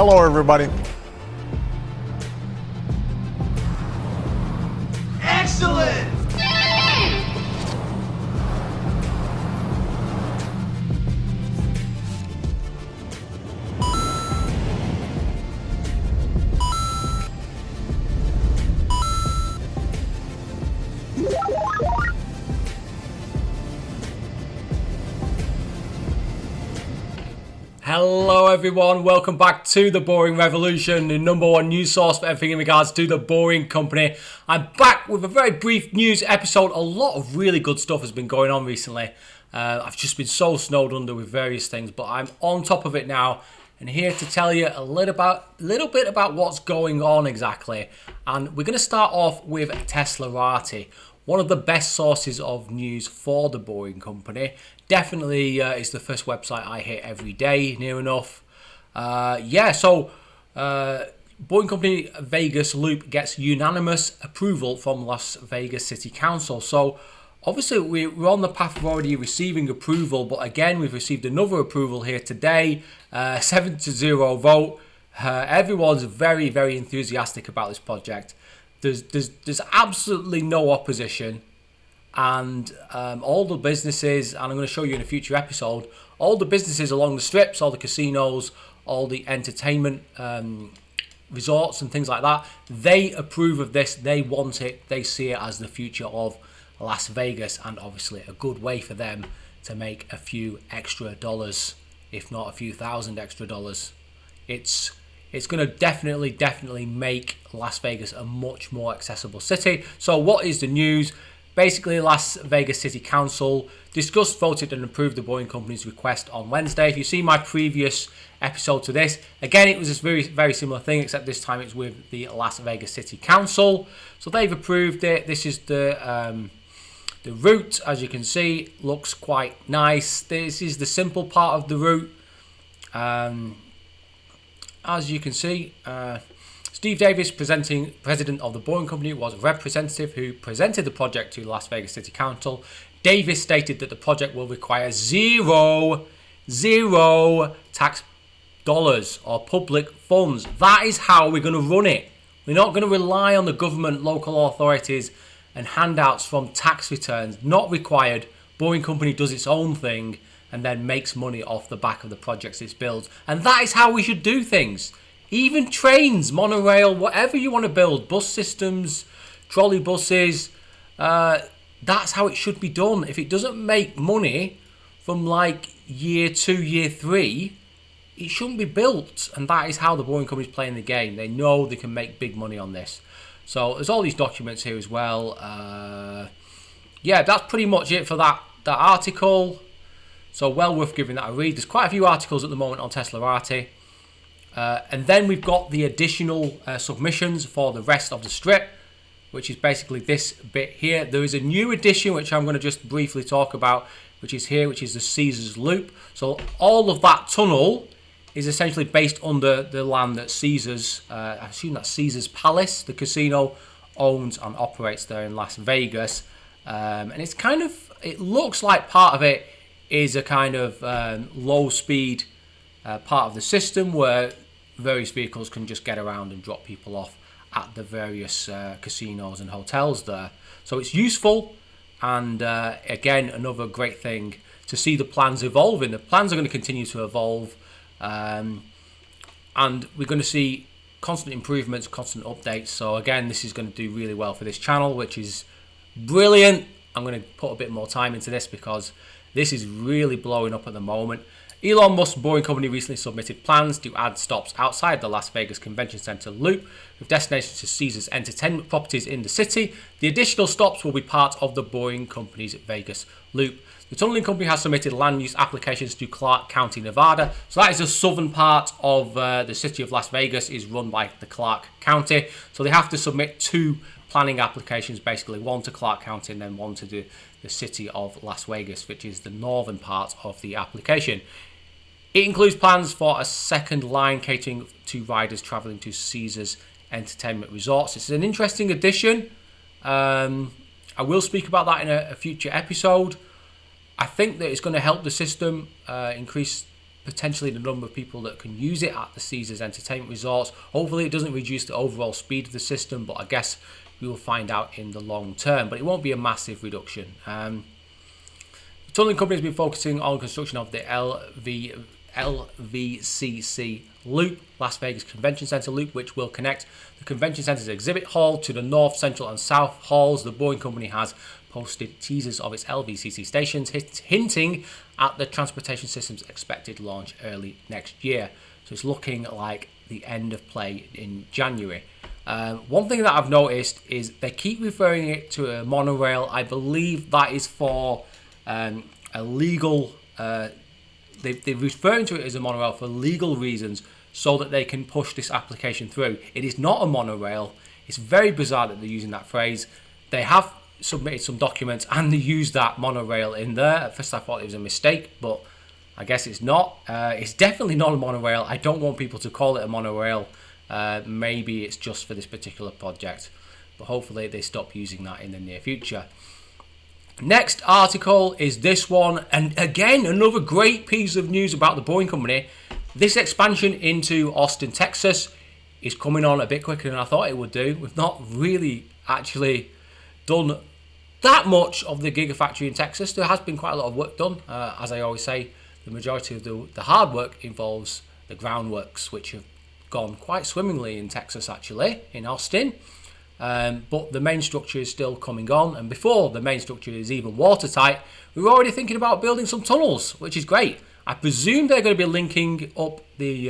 Hello, everybody. Excellent! Hello everyone, welcome back to The Boring Revolution, the number one news source for everything in regards to The Boring Company. I'm back with a very brief news episode. A lot of really good stuff has been going on recently. I've just been so snowed under with various things, but I'm on top of it now and here to tell you a little bit about what's going on exactly. And we're going to start off with Teslarati, one of the best sources of news for The Boring Company. Definitely is the first website I hit every day, near enough. So Boring Company Vegas Loop gets unanimous approval from Las Vegas City Council. So obviously we're on the path of already receiving approval, but again we've received another approval here today, 7-0 vote. Everyone's very, very enthusiastic about this project. There's absolutely no opposition. And all the businesses, and I'm going to show you in a future episode, all the businesses along the strips, all the casinos, all the entertainment resorts and things like that, they approve of this, they want it, they see it as the future of Las Vegas, and obviously a good way for them to make a few extra dollars, if not a few thousand extra dollars. It's going to definitely make Las Vegas a much more accessible city. So what is the news? Basically, Las Vegas City Council discussed, voted and approved the Boring Company's request on Wednesday. If you see my previous episode to this, again, it was a very, very similar thing, except this time it's with the Las Vegas City Council. So they've approved it. This is the route, as you can see, looks quite nice. This is the simple part of the route. As you can see, Steve Davis, president of the Boring Company, was a representative who presented the project to Las Vegas City Council. Davis stated that the project will require zero tax dollars or public funds. That is how we're going to run it. We're not going to rely on the government, local authorities and handouts from tax returns. Not required. Boring Company does its own thing and then makes money off the back of the projects it builds. And that is how we should do things. Even trains, monorail, whatever you want to build, bus systems, trolley buses, that's how it should be done. If it doesn't make money from like year 2, year 3, it shouldn't be built. And that is how the Boring Company is playing the game. They know they can make big money on this. So there's all these documents here as well. That's pretty much it for that article. So well worth giving that a read. There's quite a few articles at the moment on Teslarati. And then we've got the additional submissions for the rest of the strip, which is basically this bit here. There is a new addition, which I'm going to just briefly talk about, which is here, which is the Caesars Loop. So all of that tunnel is essentially based under the land that Caesars, I assume that's Caesars Palace, the casino, owns and operates there in Las Vegas. And it's kind of, it looks like part of it is a kind of low speed part of the system where various vehicles can just get around and drop people off at the various casinos and hotels there. So it's useful, and again, another great thing to see the plans evolving. The plans are going to continue to evolve, and we're going to see constant improvements, constant updates. So again, this is going to do really well for this channel, which is brilliant. I'm going to put a bit more time into this because this is really blowing up at the moment. Elon Musk's Boring Company recently submitted plans to add stops outside the Las Vegas Convention Center loop with destinations to Caesars entertainment properties in the city. The additional stops will be part of the Boring Company's Vegas loop. The tunneling company has submitted land use applications to Clark County, Nevada. So that is the southern part of the city of Las Vegas, is run by the Clark County. So they have to submit 2 planning applications, basically one to Clark County and then one to the city of Las Vegas, which is the northern part of the application. It includes plans for a second line catering to riders traveling to Caesars entertainment resorts. It's an interesting addition. I will speak about that in a future episode. I think that it's going to help the system increase potentially the number of people that can use it at the Caesars Entertainment Resorts. Hopefully it doesn't reduce the overall speed of the system, but I guess we will find out in the long term. But it won't be a massive reduction. The tunneling company has been focusing on construction of the LVCC Loop, Las Vegas Convention Center Loop, which will connect the Convention Center's exhibit hall to the north, central, and south halls. The Boeing company has posted teasers of its LVCC stations, hinting at the transportation system's expected launch early next year. So it's looking like the end of play in January. One thing that I've noticed is they keep referring it to a monorail. I believe that is for a legal... They're referring to it as a monorail for legal reasons so that they can push this application through. It is not a monorail. It's very bizarre that they're using that phrase. They have submitted some documents and they used that monorail in there. At first I thought it was a mistake, but I guess it's not. It's definitely not a monorail. I don't want people to call it a monorail. Maybe it's just for this particular project, but hopefully they stop using that in the near future. Next article is this one, and again another great piece of news about the Boeing company. This expansion into Austin, Texas is coming on a bit quicker than I thought it would do. We've not really actually done that much of the Gigafactory in Texas. There has been quite a lot of work done. As I always say, the majority of the hard work involves the groundworks, which have gone quite swimmingly in Texas actually, in Austin. But the main structure is still coming on, and before the main structure is even watertight, we're already thinking about building some tunnels, which is great. I presume they're going to be linking up the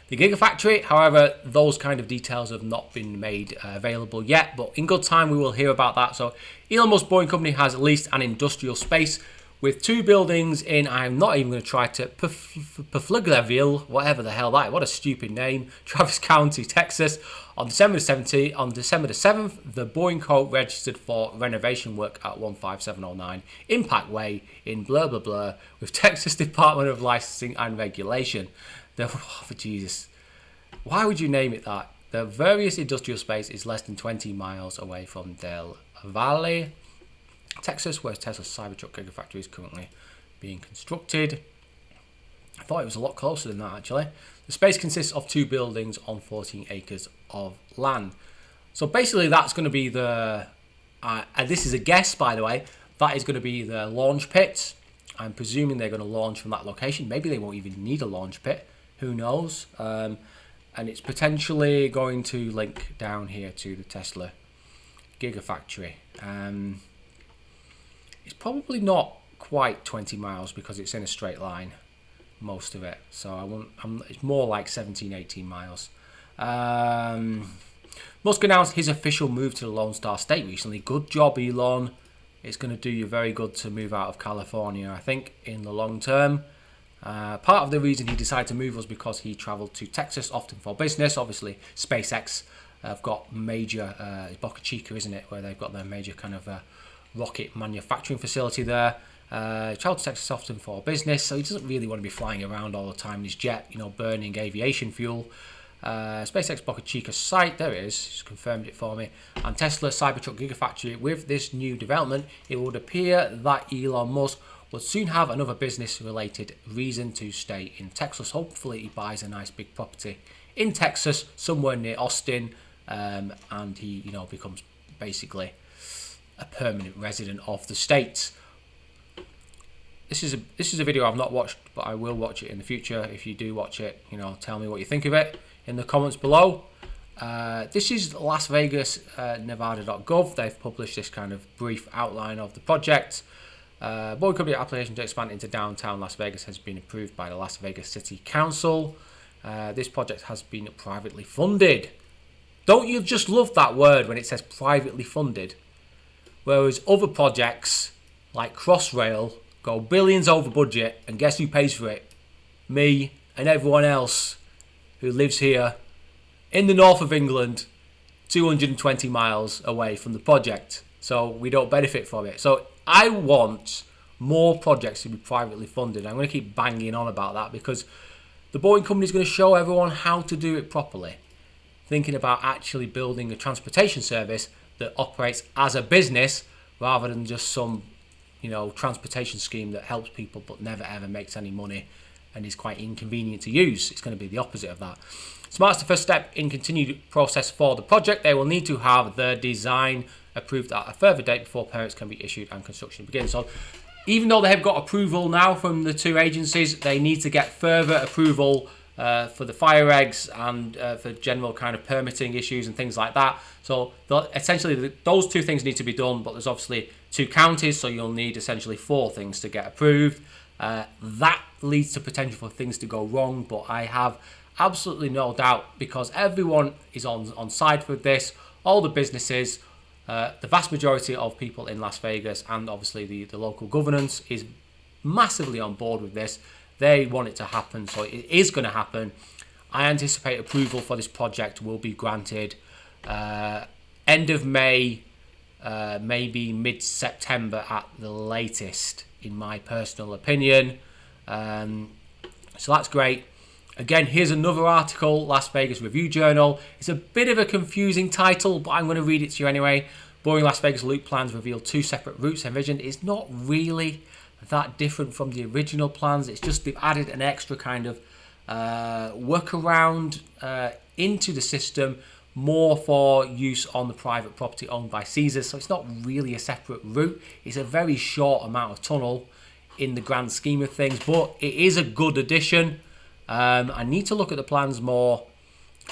Gigafactory. However, those kind of details have not been made available yet, but in good time we will hear about that. So Elon Musk Boeing company has leased an industrial space with 2 buildings in, I'm not even going to try to, Pflugerville, whatever the hell that is, what a stupid name, Travis County, Texas. On December the 7th, the Boeing Co. registered for renovation work at 15709 Impact Way in blah blah blah with Texas Department of Licensing and Regulation. Jesus, why would you name it that? The various industrial space is less than 20 miles away from Del Valle, Texas, where Tesla's Cybertruck Gigafactory is currently being constructed. I thought it was a lot closer than that actually. The space consists of 2 buildings on 14 acres of land. So basically that's going to be the, and this is a guess by the way, that is going to be the launch pit. I'm presuming they're going to launch from that location. Maybe they won't even need a launch pit. Who knows? And it's potentially going to link down here to the Tesla Gigafactory. It's probably not quite 20 miles because it's in a straight line, most of it. So it's more like 17, 18 miles. Musk announced his official move to the Lone Star State recently. Good job, Elon. It's going to do you very good to move out of California, I think, in the long term. Part of the reason he decided to move was because he travelled to Texas often for business. Obviously, SpaceX have got major, Boca Chica, isn't it, where they've got their major kind of rocket manufacturing facility there. Travelled to Texas often for business, so he doesn't really want to be flying around all the time in his jet, burning aviation fuel. SpaceX Boca Chica site, there it is, just confirmed it for me, and Tesla Cybertruck Gigafactory. With this new development, it would appear that Elon Musk will soon have another business-related reason to stay in Texas. Hopefully he buys a nice big property in Texas, somewhere near Austin, and he becomes basically a permanent resident of the state. This is a video I've not watched, but I will watch it in the future. If you do watch it, tell me what you think of it in the comments below. This is Las Vegas, Nevada.gov. They've published this kind of brief outline of the project. Boeing company application to expand into downtown Las Vegas has been approved by the Las Vegas City Council. This project has been privately funded. Don't you just love that word when it says privately funded? Whereas other projects like Crossrail go billions over budget, and guess who pays for it? Me and everyone else who lives here in the north of England, 220 miles away from the project. So we don't benefit from it. So I want more projects to be privately funded. I'm going to keep banging on about that because the Boeing company is going to show everyone how to do it properly. Thinking about actually building a transportation service that operates as a business rather than just some transportation scheme that helps people but never ever makes any money and is quite inconvenient to use. It's going to be the opposite of that. So marks the first step in continued process for the project. They will need to have the design approved at a further date before permits can be issued and construction begins. So even though they have got approval now from the two agencies, they need to get further approval for the fire regs and for general kind of permitting issues and things like that. So essentially those two things need to be done, but there's obviously 2 counties, so you'll need essentially 4 things to get approved. That leads to potential for things to go wrong, but I have absolutely no doubt, because everyone is on side with this, all the businesses, the vast majority of people in Las Vegas, and obviously the local governance is massively on board with this. They want it to happen, so it is going to happen. I anticipate approval for this project will be granted end of May, maybe mid-September at the latest, in my personal opinion. So that's great. Again, here's another article, Las Vegas Review Journal. It's a bit of a confusing title, but I'm going to read it to you anyway. Boring Las Vegas loop plans reveal 2 separate routes envisioned. It's not really that different from the original plans. It's just they've added an extra kind of workaround into the system, more for use on the private property owned by Caesars. So it's not really a separate route. It's a very short amount of tunnel in the grand scheme of things, but it is a good addition. I need to look at the plans more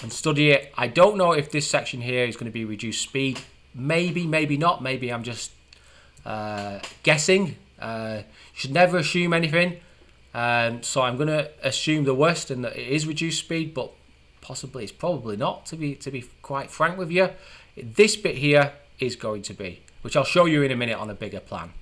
and study it. I don't know if this section here is going to be reduced speed. Maybe, maybe not. Maybe I'm just guessing. You should never assume anything. So I'm going to assume the worst and that it is reduced speed, but possibly it's probably not, to be quite frank with you. This bit here is going to be, which I'll show you in a minute on a bigger plan.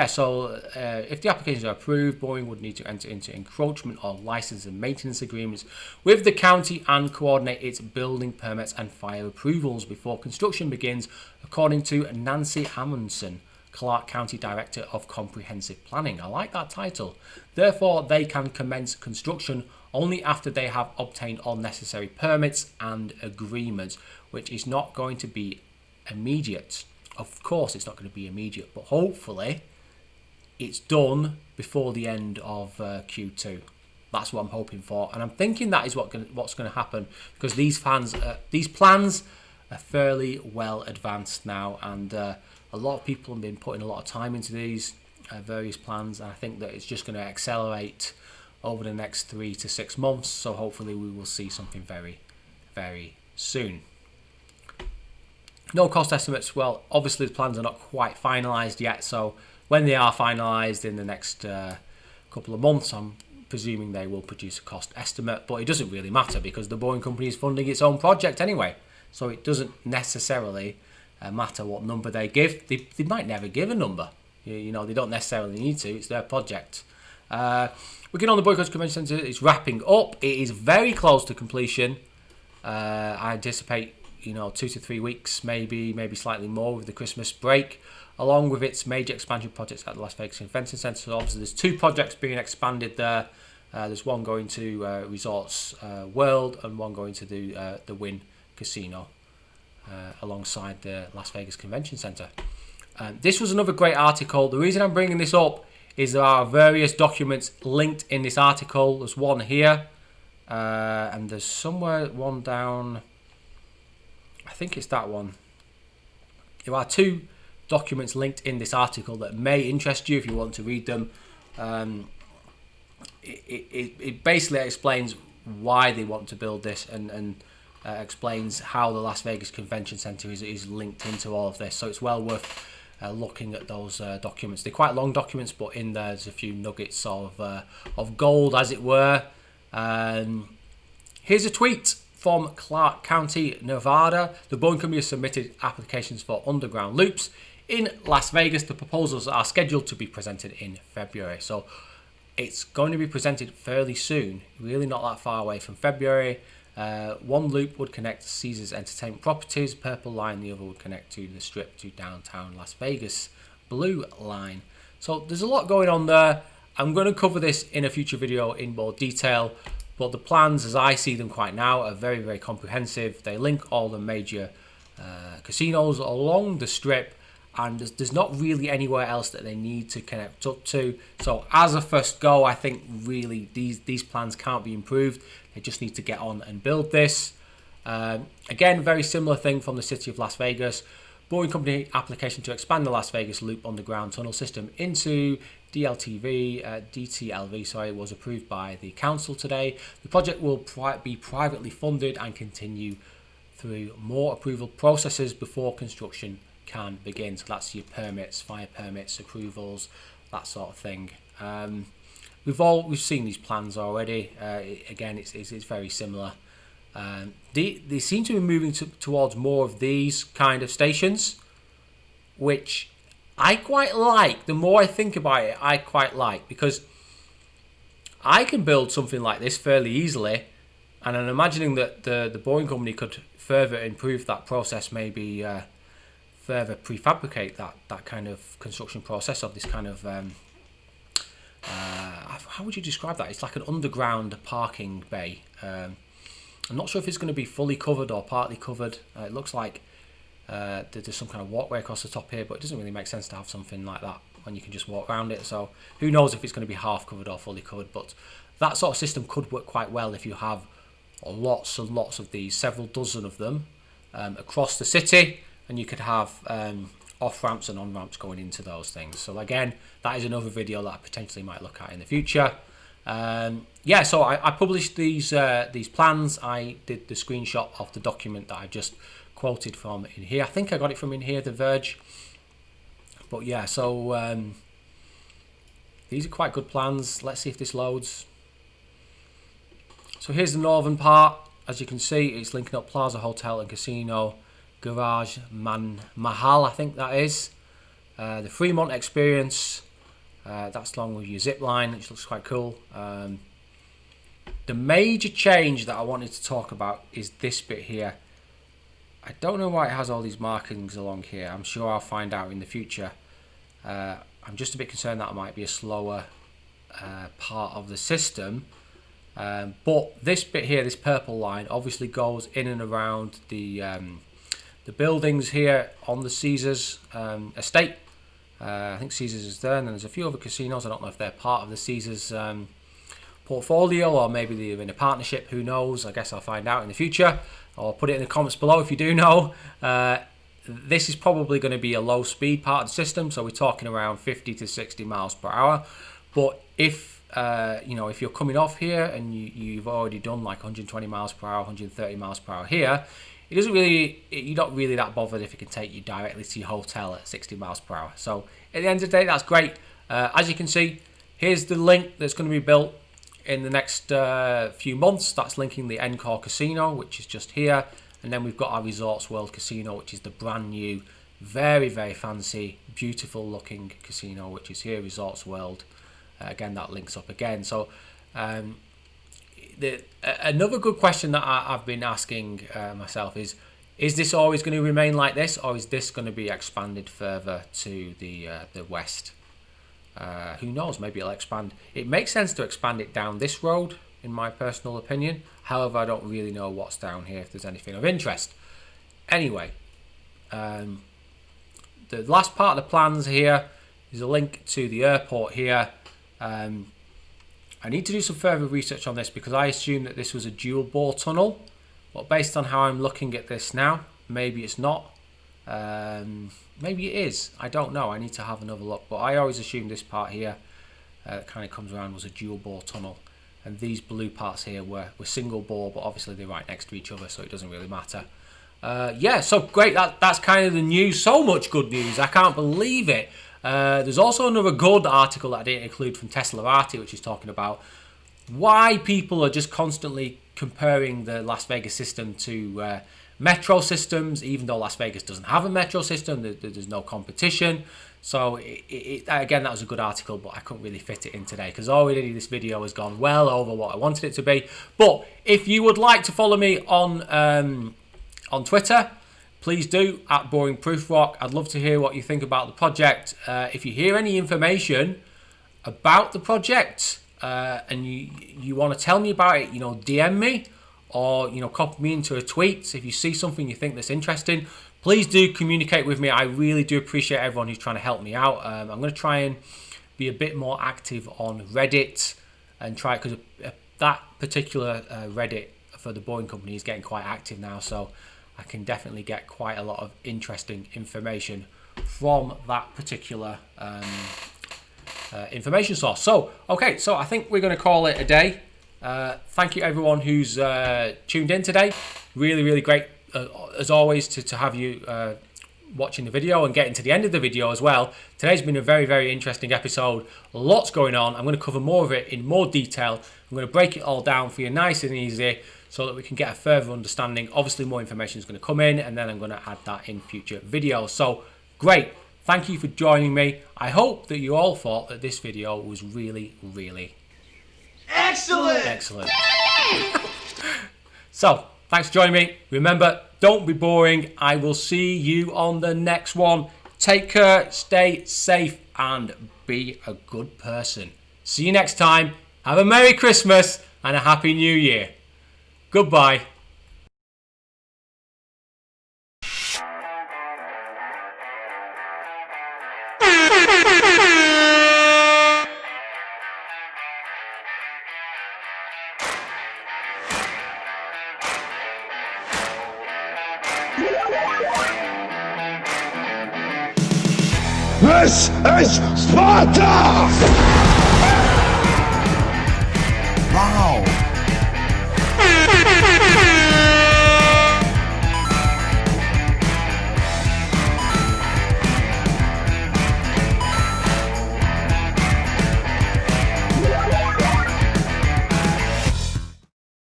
So if the applications are approved, Boeing would need to enter into encroachment or license and maintenance agreements with the county and coordinate its building permits and fire approvals before construction begins, according to Nancy Amundsen, Clark County Director of Comprehensive Planning. I like that title. Therefore, they can commence construction only after they have obtained all necessary permits and agreements, which is not going to be immediate. Of course, it's not going to be immediate, but hopefully it's done before the end of Q2. That's what I'm hoping for, and I'm thinking that is what's going to happen, because these plans are fairly well advanced now, and a lot of people have been putting a lot of time into these various plans, and I think that it's just going to accelerate over the next 3 to 6 months. So hopefully we will see something very, very soon. No cost estimates. Well, obviously the plans are not quite finalised yet, so when they are finalised in the next couple of months, I'm presuming they will produce a cost estimate, but it doesn't really matter because the Boeing company is funding its own project anyway, so it doesn't necessarily matter what number they give. They might never give a number. They don't necessarily need to. It's their project. Working on the Boycott Convention Centre is wrapping up. It is very close to completion. I anticipate 2 to 3 weeks, maybe slightly more with the Christmas break, along with its major expansion projects at the Las Vegas Convention Centre. So obviously there's 2 projects being expanded there. There's one going to Resorts World and one going to the Wynn Casino alongside the Las Vegas Convention Centre. This was another great article. The reason I'm bringing this up is there are various documents linked in this article. There's one here, and there's somewhere one down. I think it's that one. There are 2 documents linked in this article that may interest you if you want to read them. It basically explains why they want to build this and explains how the Las Vegas Convention Centre is linked into all of this. So it's well worth looking at those documents. They're quite long documents, but in there's a few nuggets of gold, as it were. Here's a tweet from Clark County, Nevada. The Boeing company has submitted applications for underground loops in Las Vegas. The proposals are scheduled to be presented in February. So it's going to be presented fairly soon, really not that far away from February. One loop would connect Caesars Entertainment Properties, Purple Line. The other would connect to the Strip to downtown Las Vegas, Blue Line. So there's a lot going on there. I'm going to cover this in a future video in more detail. But the plans, as I see them quite now, are very, very comprehensive. They link all the major casinos along the Strip and there's not really anywhere else that they need to connect up to. So as a first go, I think really these plans can't be improved. They just need to get on and build this. Again, very similar thing from the city of Las Vegas. Boring Company application to expand the Las Vegas Loop underground tunnel system into DTLV, was approved by the council today. The project will be privately funded and continue through more approval processes before construction can begin. So that's your permits, fire permits, approvals, that sort of thing. We've seen these plans already. Again, it's very similar. They seem to be moving towards more of these kind of stations, which I quite like. The more I think about it, I quite like, because I can build something like this fairly easily, and I'm imagining that the Boring Company could further improve that process, maybe further prefabricate that kind of construction process of this kind of how would you describe that? It's like an underground parking bay. I'm not sure if it's going to be fully covered or partly covered. It looks like there's some kind of walkway across the top here, but it doesn't really make sense to have something like that when you can just walk around it. So who knows if it's going to be half covered or fully covered, but that sort of system could work quite well if you have lots and lots of these, several dozen of them across the city, and you could have off-ramps and on-ramps going into those things. So again, that is another video that I potentially might look at in the future. So I published these plans. I did the screenshot of the document that I just quoted from in here. I think I got it from in here, The Verge. But yeah, so these are quite good plans. Let's see if this loads. So here's the northern part. As you can see, it's linking up Plaza Hotel and Casino, Garage Mahal, I think that is. The Fremont Experience. That's along with your zip line, which looks quite cool. The major change that I wanted to talk about is this bit here. I don't know why it has all these markings along here. I'm sure I'll find out in the future. I'm just a bit concerned that it might be a slower part of the system. But this bit here, this purple line, obviously goes in and around the buildings here on the Caesars estate. I think Caesars is there, and then there's a few other casinos. I don't know if they're part of the Caesars portfolio, or maybe they're in a partnership. Who knows? I guess I'll find out in the future, or put it in the comments below if you do know. This is probably going to be a low speed part of the system, so we're talking around 50 to 60 miles per hour. But if if you're coming off here and you've already done like 120 miles per hour, 130 miles per hour here, you're not really that bothered if it can take you directly to your hotel at 60 miles per hour. So at the end of the day, that's great. As you can see, here's the link that's going to be built in the next few months. That's linking the Encore Casino, which is just here. And then we've got our Resorts World Casino, which is the brand new, very, very fancy, beautiful looking casino, which is here, Resorts World. Again, that links up again. So another good question that I've been asking myself is this always going to remain like this, or is this going to be expanded further to the west? Who knows? Maybe it'll expand. It makes sense to expand it down this road, in my personal opinion. However, I don't really know what's down here, if there's anything of interest. Anyway, the last part of the plans here is a link to the airport here. I need to do some further research on this, because I assume that this was a dual bore tunnel, but based on how I'm looking at this now, maybe it's not. Maybe it is. I don't know. I need to have another look, but I always assumed this part here that kind of comes around was a dual bore tunnel, and these blue parts here were single bore, but obviously they're right next to each other, so it doesn't really matter. Yeah, so great. That's kind of the news. So much good news. I can't believe it. There's also another good article that I didn't include from Teslarati, which is talking about why people are just constantly comparing the Las Vegas system to metro systems, even though Las Vegas doesn't have a metro system. There's no competition. So again, that was a good article, but I couldn't really fit it in today, because already this video has gone well over what I wanted it to be. But if you would like to follow me on Twitter, please do, at Boring Proof Rock. I'd love to hear what you think about the project. If you hear any information about the project and you want to tell me about it, DM me, or copy me into a tweet. If you see something you think that's interesting, Please do communicate with me. I really do appreciate everyone who's trying to help me out. I'm going to try and be a bit more active on Reddit and try, because that particular Reddit for the Boeing company is getting quite active now, so I can definitely get quite a lot of interesting information from that particular information source. So, okay, so I think we're going to call it a day. Thank you everyone who's tuned in today. Really, really great, as always, to have you watching the video and getting to the end of the video as well. Today's been a very, very interesting episode. Lots going on. I'm going to cover more of it in more detail. I'm going to break it all down for you nice and easy so that we can get a further understanding. Obviously, more information is going to come in, and then I'm going to add that in future videos. So, great. Thank you for joining me. I hope that you all thought that this video was really, really excellent. Excellent. So, thanks for joining me. Remember, don't be boring. I will see you on the next one. Take care, stay safe, and be a good person. See you next time. Have a Merry Christmas and a Happy New Year. Goodbye. This is Sparta!